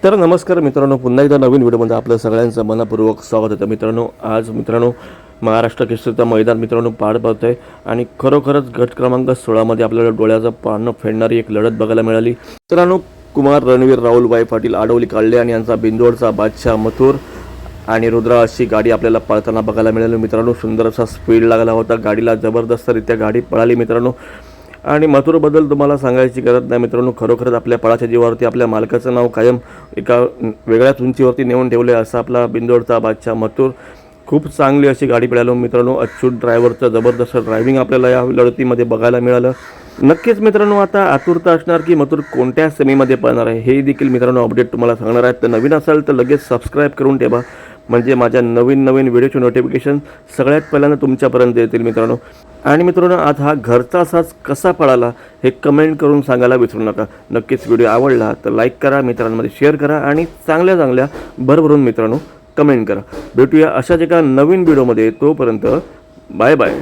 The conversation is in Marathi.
तर नमस्कार मित्रांनो, पुन्हा एकदा नवीन व्हिडिओमध्ये आपलं सगळ्यांचं मनपूर्वक स्वागत होतं. मित्रांनो, आज महाराष्ट्र केसरीचं मैदान मित्रांनो पार पडतं आहे आणि खरोखरच गट क्रमांक 16मध्ये आपल्याला डोळ्याचं पारणं फेडणारी एक लढत बघायला मिळाली. मित्रांनो, कुमार रणवीर राहुलबाई पाटील आडवली काढले आणि यांचा बिंदोडचा बादशाह मथुर आणि रुद्रा अशी गाडी आपल्याला पळताना बघायला मिळाली. मित्रांनो, सुंदर असा स्पीड लागला होता गाडीला, जबरदस्तरित्या गाडी पळाली मित्रांनो. आणि मथुरबद्दल तुम्हाला सांगायची गरज नाही मित्रांनो, खरोखरच आपल्या पळाच्या जीवावरती आपल्या मालकाचं नाव कायम एका वेगळ्याच उंचीवरती नेऊन ठेवले असा आपला बिंदोडचा बादशाह मथुर. खूप चांगली अशी गाडी पळाली मित्रांनो. अच्युत ड्रायव्हरचं जबरदस्त ड्रायव्हिंग आपल्याला या लढतीमध्ये बघायला मिळालं. नक्कीच मित्रांनो, आता आतुरता असणार की मथुर कोणत्या सेमीमध्ये पळणार आहे हे देखील मित्रांनो अपडेट तुम्हाला सांगणार आहेत. तर नवीन असाल तर लगेच सबस्क्राईब करून ठेवा, म्हणजे माझ्या नवीन व्हिडिओचे नोटिफिकेशन सगळ्यात पहिल्यांदा तुमच्यापर्यंत येतील मित्रांनो. आणि मित्रांनो, आज हा घरचा साज कसा पळाला हे कमेंट करून सांगायला विसरू नका. नक्कीच व्हिडिओ आवडला तर लाईक करा, मित्रांमध्ये शेअर करा आणि चांगल्या भरभरून मित्रांनो कमेंट करा. भेटूया अशाच एका नवीन व्हिडिओमध्ये. तोपर्यंत बाय बाय.